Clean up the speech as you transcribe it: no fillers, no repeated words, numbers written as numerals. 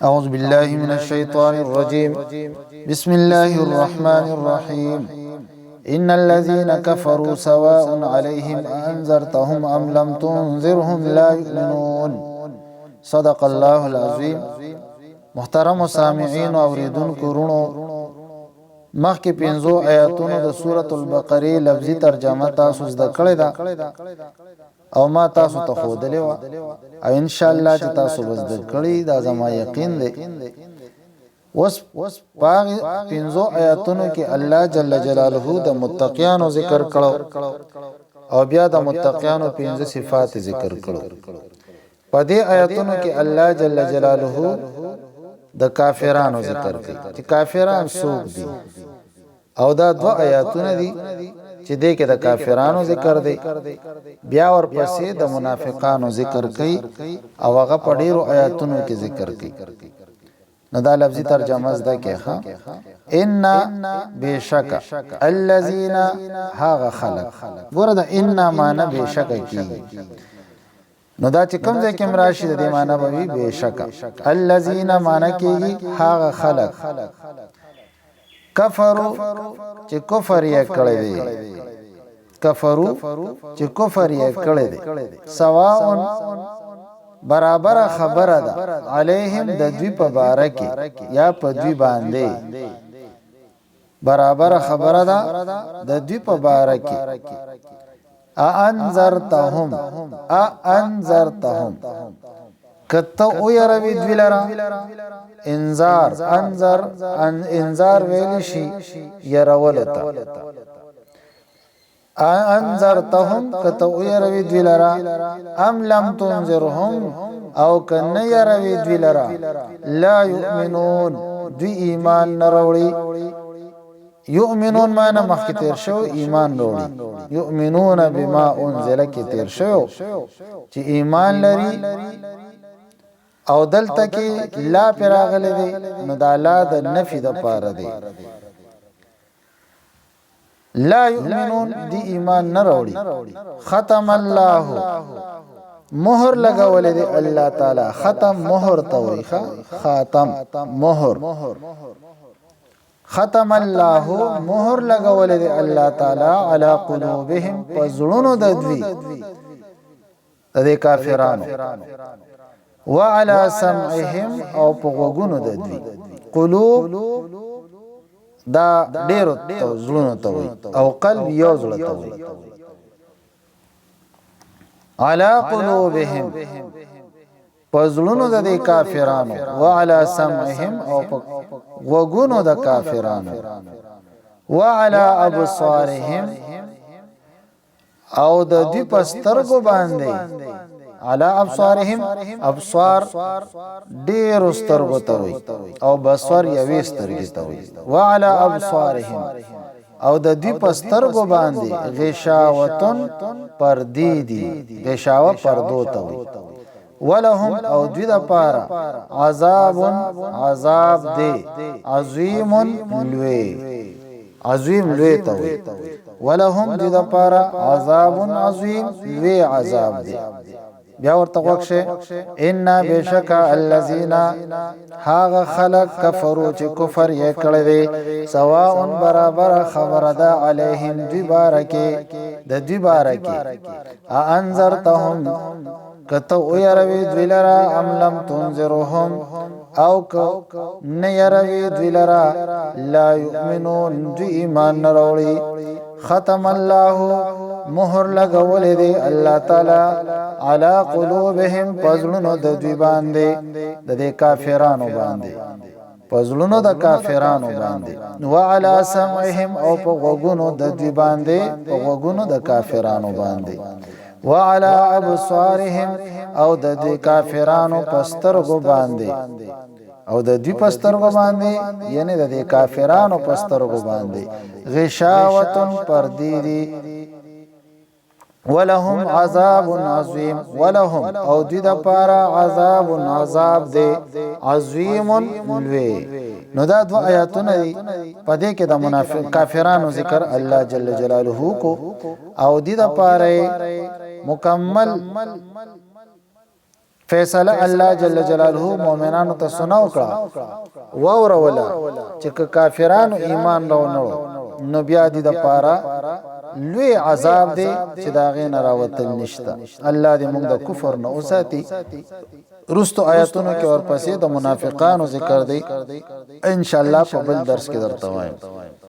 أعوذ بالله من الشيطان الرجيم بسم الله الرحمن الرحيم إن الذين كفروا سواء عليهم أنذرتهم أم لم تنذرهم لا يؤمنون صدق الله العظيم. محترم سامعین او اوریدونکو ورونو، مخکې 15 آیاتونو د سورۃ البقره لفظي ترجمه تاسو زده کړې ده او ما تاسو ته ښودلې وه او ان شاء الله چې تاسو به زده کړئ، دا زما یقین دی. اوس په هغې 15 آیاتونو کې الله جل جلاله د متقیانو ذکر کړو او بیا د متقیانو 15 صفات ذکر کړو. په دې آیاتونو کې الله جل جلاله د کافرانو ذکر کوي چې کافران څوک دي، او دا 2 آیاتونه دي چې دې کې د کافرانو ذکر دی، بیا ورپسې د منافقانو ذکر کوي او هغه په ډیرو آیاتونو کې ذکر کوي. نو دا لفظي ترجمه زده کې ښه، ان بشک الذين هاغه خلق، ګوره دا ان معنی بشک کیږي، نو دا چې کوم ځای کې راشي د دې معنی به وي بشک. الذين معنی کیږي هاغه خلق کفرو چې کفر یې کړی دی، کفرو چې کفر یې کړی دی، سواء برابر خبره ده، علیهم د دوی په باره کې یا په دوی باندې برابر خبره ده د دوی په باره کې. انذرتهم کته او یروي دوی لرا انذار، انذار ویل شي يرولتا. انذرتهم کته او یروي دوی لرا ام لم تنذرهم او کنه یروي دوی لرا لا يؤمنون دوی ایمان نروړي. یؤمنون معنی مخکې تیر شو ایمان وروړي، یؤمنون بما انزل کې تیر شو چې ایمان لري، او دلته کې لا پراغله دی، نو دا لا د نفي د پاره دی. لا یؤمنون دی ایمان نه وروړي. ختم الله مهر لګولې دی الله تعالی، ختم مهر ته وایي، خاتم مهر. ختم الله مهر لګولې دی الله تعالی علی قلوبهم پزړونو د دوی د کافرانو، وعلى سمعهم او په غوګونو د دوی. قلوب دا ډیرو زړونو ته وایي او قلب یو زړه ته وایي. على قلوبهم پزړونو د کافرانو، وعلى سمعهم او په غوګونو د کافرانو، وعلى ابصارهم او د دوی په سترګو باندې. على ابصارهم ابصار ډیر سترګو ته وي او بصر یوې سترګې ته وي. وعلى ابصارهم او د دوی په سترګو باندې غشاوتن پردې دي، غشاوه پردو ته وي. ولهم او دوی د پاره عذاب دی، عظیم لوی، عظیم لوی ته وي. ولهم دوی د پاره عذاب عظیم لوی عذاب دی. بیا ورته وښه ان بشک الذين هاغه خلق کفرو چې کفر یې کړی دی، سواء برابر خبره ده علیهم دوی بارکه د دوی بارکه. انذرتهم کته او یروي دوی لرا ام لم تنذرهم او نه یروي دوی لرا لا یؤمنون دوی ایمان نه وروړي. ختم الله مهر لګولې دی الله تعالی علی قلوبهم پزړونو د دوی باندې د کافرانو باندې، پزړونو د کافرانو باندې. وعلى سمعهم او په غوګونو د دوی باندې، په غوګونو د کافرانو باندې. وعلى ابصارهم او د کافرانو پسترګو باندې، او د دوی پسترګو باندې یعنی د کافرانو پسترګو باندې غشاوتن پردې دي. ولهم عذاب عظیم، ولهم او دوی د پاره عذاب دی، عظیم لوی. نو دا 2 آیاتونه دي، په دې کې د منافق کافرانو ذکر الله جل جلاله کو، او دوی د پاره مکمل فیصله الله جل جلاله مؤمنانو ته سناو کړه وورولا چې کافرانو ایمان راوړل نو بیا دې د پاره لوی عذاب دی چې دا غین راوتل نشته. الله دې موږ د کفر نه اوساتي. رستو آیاتونو کې ورپسې د منافقانو ذکر دی ان شاء الله په بل درس کې درته وایم.